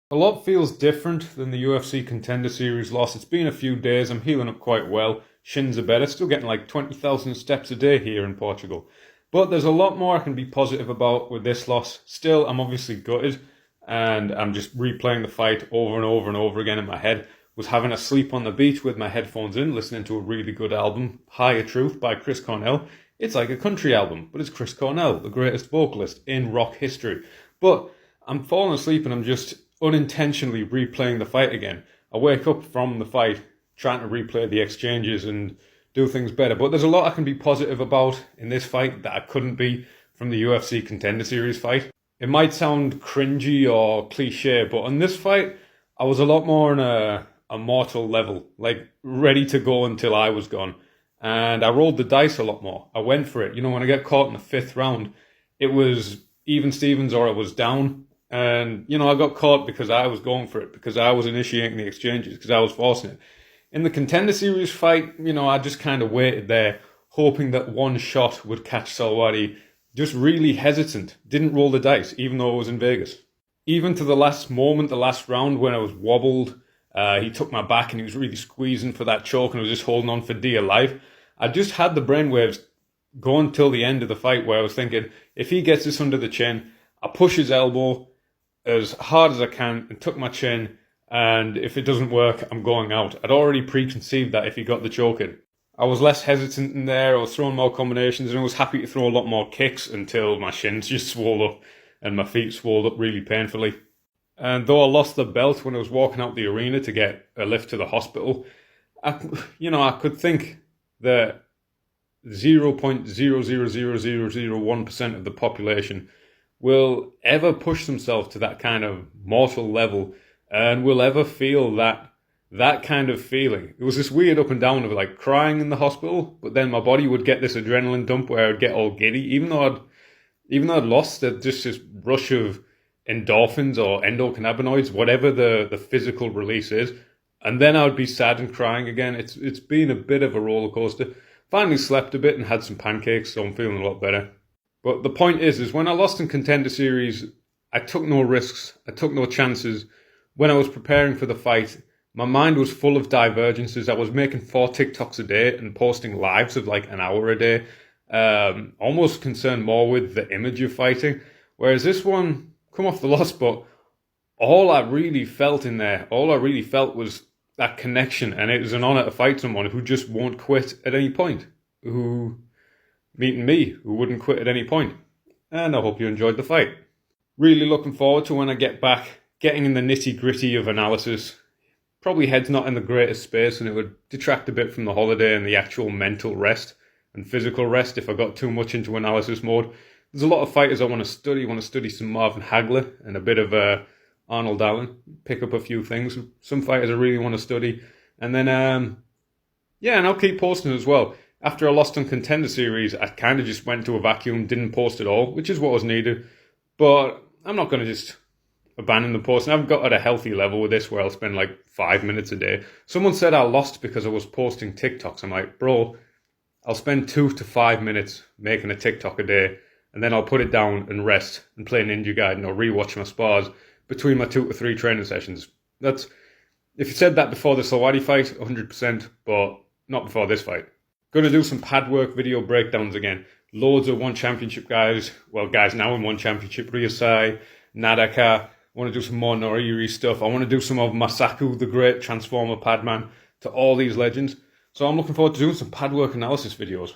A lot feels different than the UFC Contender Series loss. It's been a few days. I'm healing up quite well. Shins are better. Still getting like 20,000 steps a day here in Portugal. But there's a lot more I can be positive about with this loss. Still, I'm obviously gutted, and I'm just replaying the fight over and over and over again in my head. Was having a sleep on the beach with my headphones in, listening to a really good album, Higher Truth by Chris Cornell. It's like a country album, but it's Chris Cornell, the greatest vocalist in rock history. But I'm falling asleep and I'm just unintentionally replaying the fight again. I wake up from the fight trying to replay the exchanges and do things better. But there's a lot I can be positive about in this fight that I couldn't be from the UFC Contender Series fight. It might sound cringy or cliche, but on this fight, I was a lot more on a mortal level, like ready to go until I was gone. And I rolled the dice a lot more. I went for it. You know, when I get caught in the fifth round, it was even Stevens or I was down. And, you know, I got caught because I was going for it, because I was initiating the exchanges, because I was forcing it. In the Contender Series fight, you know, I just kind of waited there, hoping that one shot would catch Salwadi. Just really hesitant. Didn't roll the dice, even though I was in Vegas. Even to the last moment, the last round, when I was wobbled, he took my back and he was really squeezing for that choke and I was just holding on for dear life. I just had the brainwaves going till the end of the fight where I was thinking, if he gets this under the chin, I push his elbow as hard as I can and tuck my chin, and if it doesn't work, I'm going out. I'd already preconceived that if he got the choke in. I was less hesitant in there, I was throwing more combinations, and I was happy to throw a lot more kicks until my shins just swelled up and my feet swelled up really painfully. And though I lost the belt when I was walking out the arena to get a lift to the hospital, I could think that 0.0000001% of the population will ever push themselves to that kind of mortal level and will ever feel that kind of feeling. It was this weird up and down of like crying in the hospital, but then my body would get this adrenaline dump where I'd get all giddy, even though I'd lost, just this rush of endorphins or endocannabinoids, whatever the physical release is, and then I would be sad and crying again. It's been a bit of a roller coaster. Finally slept a bit and had some pancakes, so I'm feeling a lot better. But the point is when I lost in Contender Series, I took no risks, I took no chances. When I was preparing for the fight, my mind was full of divergences. I was making 4 TikToks a day and posting lives of like an hour a day, almost concerned more with the image of fighting. Whereas this one, come off the loss, but all I really felt was that connection, and it was an honour to fight someone who just won't quit at any point, meeting me, who wouldn't quit at any point. And I hope you enjoyed the fight. Really looking forward to when I get back, getting in the nitty-gritty of analysis. Probably head's not in the greatest space, and it would detract a bit from the holiday and the actual mental rest and physical rest if I got too much into analysis mode. There's a lot of fighters I want to study. I want to study some Marvin Hagler and a bit of Arnold Allen, pick up a few things. Some fighters I really want to study. And then, and I'll keep posting as well. After I lost on Contender Series, I kind of just went to a vacuum, didn't post at all, which is what was needed. But I'm not going to just abandon the posting. I've got at a healthy level with this where I'll spend like 5 minutes a day. Someone said I lost because I was posting TikToks. I'm like, bro, I'll spend 2 to 5 minutes making a TikTok a day, and then I'll put it down and rest and play Ninja Gaiden or rewatch my spars between my 2 to 3 training sessions. If you said that before the Salwadi fight, 100%, but not before this fight. Going to do some pad work video breakdowns again. Loads of one championship guys now in one championship, Ryosai, Nadaka. I want to do some more Noriri stuff. I want to do some of Masaku, the great Transformer Padman, to all these legends. So I'm looking forward to doing some pad work analysis videos.